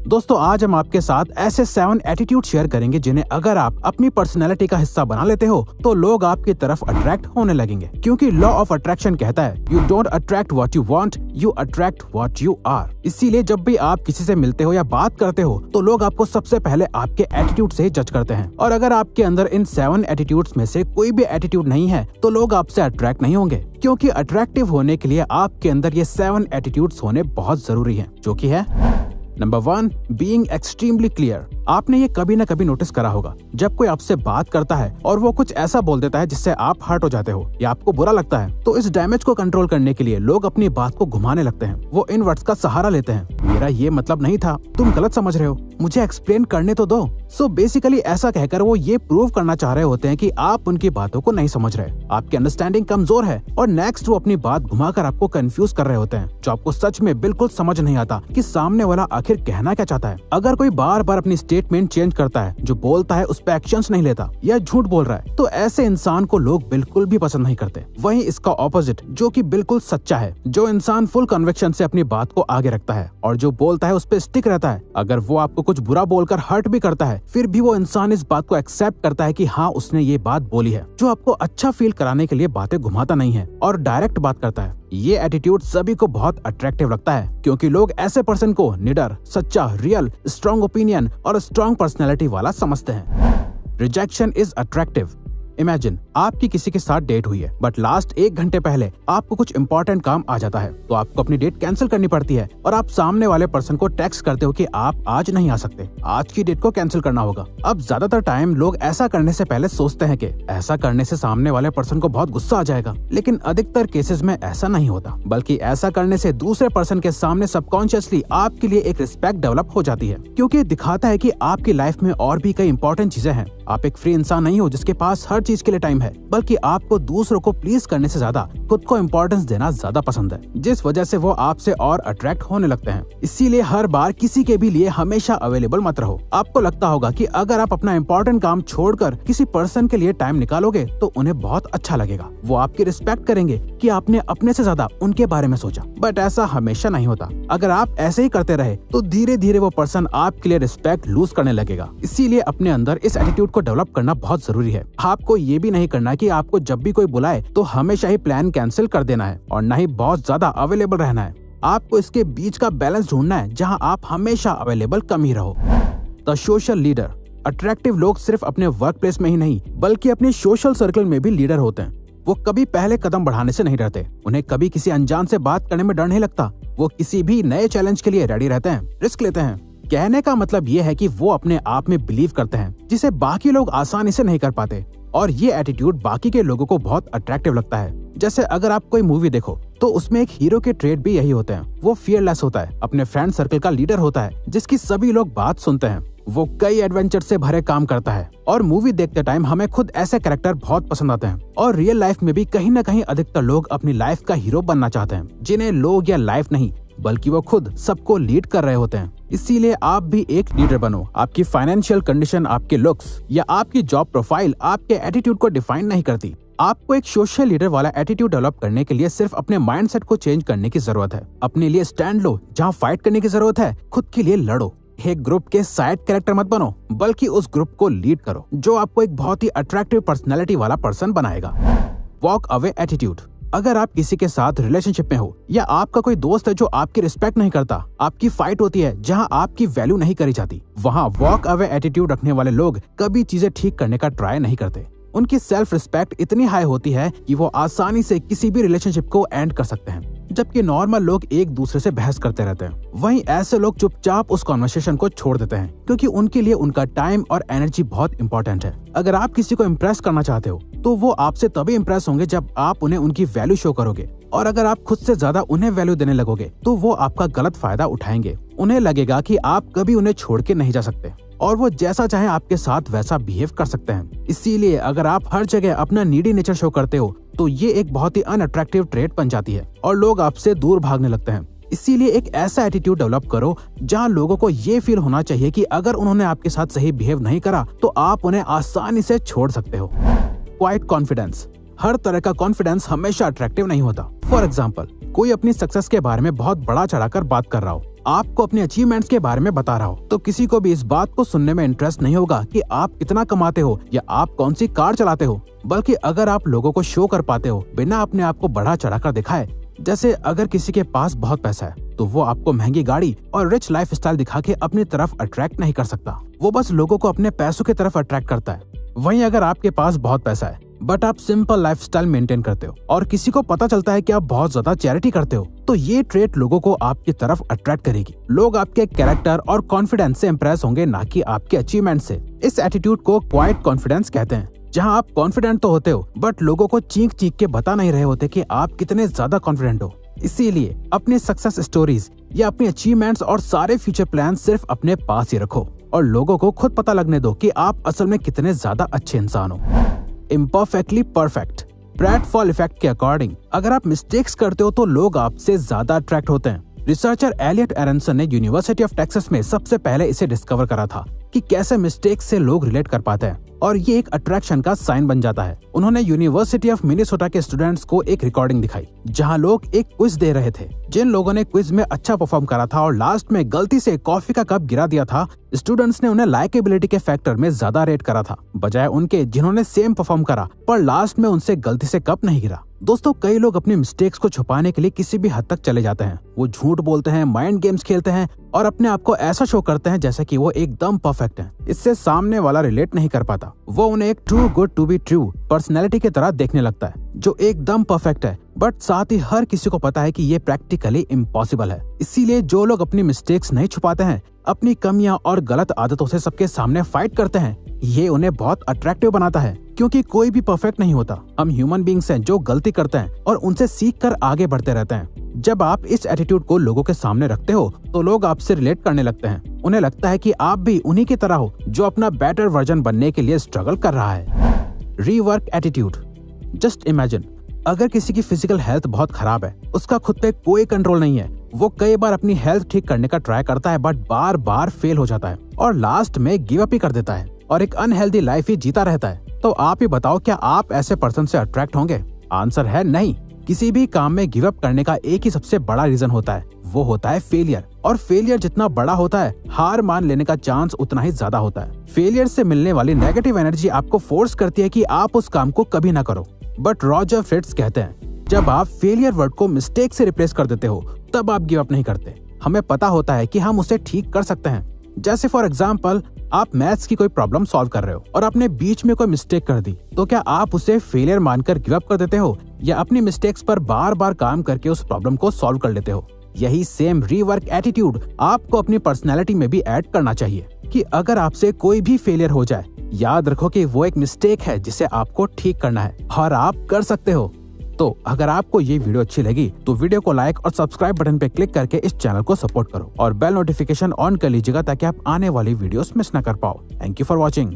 दोस्तों आज हम आपके साथ ऐसे 7 एटीट्यूड शेयर करेंगे जिन्हें अगर आप अपनी पर्सनैलिटी का हिस्सा बना लेते हो तो लोग आपकी तरफ अट्रैक्ट होने लगेंगे, क्योंकि लॉ ऑफ अट्रैक्शन कहता है you don't attract what you want, you attract what you are. इसीलिए जब भी आप किसी से मिलते हो या बात करते हो तो लोग आपको सबसे पहले आपके एटीट्यूड से जज करते हैं, और अगर आपके अंदर इन 7 एटीट्यूड्स में से कोई भी एटीट्यूड नहीं है तो लोग आपसे अट्रैक्ट नहीं होंगे, क्योंकि अट्रैक्टिव होने के लिए आपके अंदर ये 7 एटीट्यूड्स होने बहुत जरूरी हैं, जो कि है नंबर 1, बीइंग एक्सट्रीमली क्लियर। आपने ये कभी न कभी नोटिस करा होगा, जब कोई आपसे बात करता है और वो कुछ ऐसा बोल देता है जिससे आप हर्ट हो जाते हो या आपको बुरा लगता है, तो इस डैमेज को कंट्रोल करने के लिए लोग अपनी बात को घुमाने लगते हैं। वो इन वर्ड्स का सहारा लेते हैं, मेरा ये मतलब नहीं था, तुम गलत समझ रहे हो, मुझे एक्सप्लेन करने तो दो। सो बेसिकली ऐसा कहकर वो ये प्रूव करना चाह रहे होते हैं कि आप उनकी बातों को नहीं समझ रहे, आपकी अंडरस्टैंडिंग कमजोर है, और नेक्स्ट वो अपनी बात घुमाकर आपको कंफ्यूज कर रहे होते हैं, जो आपको सच में बिल्कुल समझ नहीं आता कि सामने वाला आखिर कहना क्या चाहता है। अगर कोई बार बार अपनी स्टेटमेंट चेंज करता है, जो बोलता है उस पे एक्शंस नहीं लेता या झूठ बोल रहा है, तो ऐसे इंसान को लोग बिल्कुल भी पसंद नहीं करते। वहीं इसका ऑपोजिट जो कि बिल्कुल सच्चा है, जो इंसान फुल कन्विक्शन से अपनी बात को आगे रखता है और जो बोलता है उस पे स्टिक रहता है, अगर वो आपको कुछ बुरा बोलकर हर्ट भी करता है फिर भी वो इंसान इस बात को एक्सेप्ट करता है कि हाँ उसने ये बात बोली है, जो आपको अच्छा फील कराने के लिए बातें घुमाता नहीं है और डायरेक्ट बात करता है। ये एटीट्यूड सभी को बहुत अट्रैक्टिव लगता है, क्योंकि लोग ऐसे पर्सन को निडर, सच्चा, रियल, स्ट्रॉन्ग ओपिनियन और स्ट्रॉन्ग पर्सनैलिटी वाला समझते हैं। Rejection is attractive. इमेजिन आपकी किसी के साथ डेट हुई है, बट लास्ट 1 घंटे पहले आपको कुछ इंपॉर्टेंट काम आ जाता है, तो आपको अपनी डेट कैंसिल करनी पड़ती है और आप सामने वाले पर्सन को टेक्स्ट करते हो कि आप आज नहीं आ सकते, आज की डेट को कैंसिल करना होगा। अब ज्यादातर टाइम लोग ऐसा करने से पहले सोचते हैं कि ऐसा करने से सामने वाले पर्सन को बहुत गुस्सा आ जाएगा, लेकिन अधिकतर केसेस में ऐसा नहीं होता, बल्कि ऐसा करने से दूसरे पर्सन के सामने सबकॉन्शियसली आपके लिए एक रिस्पेक्ट डेवलप हो जाती है, क्योंकि दिखाता है कि आपकी लाइफ में और भी कई इंपॉर्टेंट चीजें हैं। आप एक फ्री इंसान नहीं हो जिसके पास हर चीज के लिए टाइम है, बल्कि आपको दूसरों को प्लीज करने से ज्यादा खुद को इम्पोर्टेंस देना ज्यादा पसंद है, जिस वजह से वो आपसे और अट्रैक्ट होने लगते हैं। इसीलिए हर बार किसी के भी लिए हमेशा अवेलेबल मत रहो। आपको लगता होगा कि अगर आप अपना इम्पोर्टेंट काम छोड़कर किसी पर्सन के लिए टाइम निकालोगे तो उन्हें बहुत अच्छा लगेगा, वो आपकी रिस्पेक्ट करेंगे कि आपने अपने से ज्यादा उनके बारे में सोचा। बट ऐसा हमेशा नहीं होता। अगर आप ऐसे ही करते रहे तो धीरे धीरे वो पर्सन आपके लिए रिस्पेक्ट लूज करने लगेगा। इसीलिए अपने अंदर इस एटीट्यूड को डेवलप करना बहुत जरूरी है। आपको ये भी नहीं करना कि आपको जब भी कोई बुलाए तो हमेशा ही प्लान कैंसिल कर देना है और न ही बहुत ज्यादा अवेलेबल रहना है। आपको इसके बीच का बैलेंस ढूंढना है, जहां आप हमेशा अवेलेबल कम ही रहो। The social leader. अट्रैक्टिव लोग सिर्फ अपने वर्क प्लेस में ही नहीं बल्कि अपने सोशल सर्कल में भी लीडर होते हैं। वो कभी पहले कदम बढ़ाने से नहीं डरते, उन्हें कभी किसी अनजान से बात करने में डर नहीं लगता। वो किसी भी नए चैलेंज के लिए रेडी रहते हैं, रिस्क लेते हैं। कहने का मतलब ये है कि वो अपने आप में बिलीव करते हैं, जिसे बाकी लोग आसानी से नहीं कर पाते, और ये एटीट्यूड बाकी के लोगों को बहुत अट्रैक्टिव लगता है। जैसे अगर आप कोई मूवी देखो तो उसमें एक हीरो के ट्रेड भी यही होते हैं। वो फियरलेस होता है, अपने फ्रेंड सर्कल का लीडर होता है, जिसकी सभी लोग बात सुनते हैं। वो कई एडवेंचर से भरे काम करता है, और मूवी देखते टाइम हमें खुद ऐसे कैरेक्टर बहुत पसंद आते हैं। और रियल लाइफ में भी कहीं न कहीं अधिकतर लोग अपनी लाइफ का हीरो बनना चाहते हैं, जिन्हें लोग या लाइफ नहीं बल्कि वो खुद सबको लीड कर रहे होते हैं। इसीलिए आप भी एक लीडर बनो। आपकी फाइनेंशियल कंडीशन, आपके लुक्स या आपकी जॉब प्रोफाइल आपके एटीट्यूड को डिफाइन नहीं करती। आपको एक सोशल लीडर वाला एटीट्यूड डेवलप करने के लिए सिर्फ अपने माइंडसेट को चेंज करने की जरूरत है। अपने लिए स्टैंड लो, जहां फाइट करने की जरूरत है खुद के लिए लड़ो। एक ग्रुप के साइड कैरेक्टर मत बनो, बल्कि उस ग्रुप को लीड करो, जो आपको एक बहुत ही अट्रैक्टिव पर्सनैलिटी वाला पर्सन बनाएगा। Walk away attitude. अगर आप किसी के साथ रिलेशनशिप में हो या आपका कोई दोस्त है जो आपकी रिस्पेक्ट नहीं करता, आपकी फाइट होती है जहां आपकी वैल्यू नहीं करी जाती, वहां वॉक अवे एटीट्यूड रखने वाले लोग कभी चीजें ठीक करने का ट्राई नहीं करते। उनकी सेल्फ रिस्पेक्ट इतनी हाई होती है कि वो आसानी से किसी भी रिलेशनशिप को एंड कर सकते हैं, जबकि नॉर्मल लोग एक दूसरे से बहस करते रहते हैं। वहीं ऐसे लोग चुपचाप उस कॉन्वर्सेशन को छोड़ देते हैं, क्योंकि उनके लिए उनका टाइम और एनर्जी बहुत इंपॉर्टेंट है। अगर आप किसी को इम्प्रेस करना चाहते हो तो वो आपसे तभी इम्प्रेस होंगे जब आप उन्हें उनकी वैल्यू शो करोगे, और अगर आप खुद से ज्यादा उन्हें वैल्यू देने लगोगे तो वो आपका गलत फायदा उठाएंगे। उन्हें लगेगा कि आप कभी उन्हें छोड़ के नहीं जा सकते, और वो जैसा चाहे आपके साथ वैसा बिहेव कर सकते हैं। इसीलिए अगर आप हर जगह अपना नीडी नेचर शो करते हो तो ये एक बहुत ही अनअट्रैक्टिव ट्रेट बन जाती है और लोग आपसे दूर भागने लगते हैं। इसीलिए एक ऐसा एटीट्यूड डेवलप करो जहां लोगों को ये फील होना चाहिए कि अगर उन्होंने आपके साथ सही बिहेव नहीं करा तो आप उन्हें आसानी से छोड़ सकते हो। Quite confidence. हर तरह का कॉन्फिडेंस हमेशा अट्रैक्टिव नहीं होता। फॉर एग्जाम्पल, कोई अपनी सक्सेस के बारे में बहुत बड़ा चढ़ाकर बात कर रहा हो, आपको अपने अचीवमेंट्स के बारे में बता रहा हो, तो किसी को भी इस बात को सुनने में इंटरेस्ट नहीं होगा कि आप कितना कमाते हो या आप कौन सी कार चलाते हो। बल्कि अगर आप लोगों को शो कर पाते हो बिना अपने आप को बढ़ा चढ़ाकर दिखाए, जैसे अगर किसी के पास बहुत पैसा है तो वो आपको महंगी गाड़ी और रिच लाइफस्टाइल दिखा के अपनी तरफ अट्रैक्ट नहीं कर सकता, वो बस लोगों को अपने पैसों की तरफ अट्रैक्ट करता है। वहीं अगर आपके पास बहुत पैसा है बट आप सिंपल लाइफस्टाइल मेंटेन करते हो और किसी को पता चलता है कि आप बहुत ज्यादा चैरिटी करते हो, तो ये ट्रेट लोगों को आपकी तरफ अट्रैक्ट करेगी। लोग आपके कैरेक्टर और कॉन्फिडेंस से इम्प्रेस होंगे, ना कि आपके अचीवमेंट से। इस एटीट्यूड को क्वाइट कॉन्फिडेंस कहते हैं, जहां आप कॉन्फिडेंट तो होते हो बट लोगों को चीख चीख के बता नहीं रहे होते कि आप कितने ज्यादा कॉन्फिडेंट हो। इसीलिए अपनी सक्सेस स्टोरीज या अपनी अचीवमेंट्स और सारे फ्यूचर प्लान सिर्फ अपने पास ही रखो और लोगों को खुद पता लगने दो कि आप असल में कितने ज्यादा अच्छे इंसान हो। Imperfectly perfect. प्रेटफॉल इफेक्ट के अकॉर्डिंग अगर आप मिस्टेक्स करते हो तो लोग आपसे ज्यादा अट्रैक्ट होते हैं। रिसर्चर एलियट एरनसन ने यूनिवर्सिटी ऑफ टेक्सास में सबसे पहले इसे डिस्कवर करा था कि कैसे मिस्टेक्स से लोग रिलेट कर पाते हैं और ये एक अट्रैक्शन का साइन बन जाता है। उन्होंने यूनिवर्सिटी ऑफ मिनेसोटा के स्टूडेंट्स को एक रिकॉर्डिंग दिखाई जहां लोग एक क्विज दे रहे थे। जिन लोगों ने क्विज में अच्छा परफॉर्म करा था और लास्ट में गलती से कॉफी का कप गिरा दिया था, स्टूडेंट्स ने उन्हें लाइकेबिलिटी के फैक्टर में ज्यादा रेट करा था, बजाय उनके जिन्होंने सेम परफॉर्म करा पर लास्ट में उनसे गलती से कप नहीं गिरा। दोस्तों, कई लोग अपनी मिस्टेक्स को छुपाने के लिए किसी भी हद तक चले जाते हैं। वो झूठ बोलते हैं, माइंड गेम्स खेलते हैं और अपने आप को ऐसा शो करते हैं जैसे कि वो एकदम परफेक्ट हैं। इससे सामने वाला रिलेट नहीं कर पाता। वो उन्हें एक too good to be true personality की तरह देखने लगता है जो एकदम परफेक्ट है, बट साथ ही हर किसी को पता है कि ये प्रैक्टिकली इम्पॉसिबल है। इसीलिए जो लोग अपनी मिस्टेक्स नहीं छुपाते हैं, अपनी कमियां और गलत आदतों से सबके सामने फाइट करते हैं, ये उन्हें बहुत अट्रैक्टिव बनाता है। क्योंकि कोई भी परफेक्ट नहीं होता, हम ह्यूमन बीइंग्स हैं जो गलती करते हैं और उनसे सीख कर आगे बढ़ते रहते हैं। जब आप इस एटीट्यूड को लोगों के सामने रखते हो तो लोग आपसे रिलेट करने लगते हैं। उन्हें लगता है कि आप भी उन्हीं की तरह हो जो अपना बेटर वर्जन बनने के लिए स्ट्रगल कर रहा है। Rework attitude. जस्ट इमेजिन, अगर किसी की फिजिकल हेल्थ बहुत खराब है, उसका खुद पे कोई कंट्रोल नहीं है, वो कई बार अपनी हेल्थ ठीक करने का ट्राई करता है बट बार बार फेल हो जाता है और लास्ट में गिव अप ही कर देता है और एक अनहेल्दी लाइफ ही जीता रहता है। तो आप ही बताओ, क्या आप ऐसे पर्सन से अट्रैक्ट होंगे? आंसर है नहीं। किसी भी काम में गिव अप करने का एक ही सबसे बड़ा रीजन होता है, वो होता है फेलियर। और फेलियर जितना बड़ा होता है, हार मान लेने का चांस उतना ही ज्यादा होता है। फेलियर से मिलने वाली नेगेटिव एनर्जी आपको फोर्स करती है कि आप उस काम को कभी ना करो। बट रॉजर फ्रिट्ज कहते हैं, जब आप फेलियर वर्ड को मिस्टेक से रिप्लेस कर देते हो तब आप गिव अप नहीं करते। हमें पता होता है कि हम उसे ठीक कर सकते हैं। जैसे फॉर एग्जाम्पल, आप मैथ्स की कोई प्रॉब्लम सॉल्व कर रहे हो और आपने बीच में कोई मिस्टेक कर दी, तो क्या आप उसे फेलियर मानकर गिव अप कर देते हो या अपनी मिस्टेक्स पर बार बार काम करके उस प्रॉब्लम को सॉल्व कर लेते हो? यही सेम रीवर्क एटीट्यूड आपको अपनी पर्सनैलिटी में भी ऐड करना चाहिए कि अगर आपसे कोई भी फेलियर हो जाए, याद रखो कि वो एक मिस्टेक है जिसे आपको ठीक करना है और आप कर सकते हो। तो अगर आपको ये वीडियो अच्छी लगी तो वीडियो को लाइक और सब्सक्राइब बटन पे क्लिक करके इस चैनल को सपोर्ट करो और बेल नोटिफिकेशन ऑन कर लीजिएगा ताकि आप आने वाली वीडियोस मिस ना कर पाओ। Thank you for watching.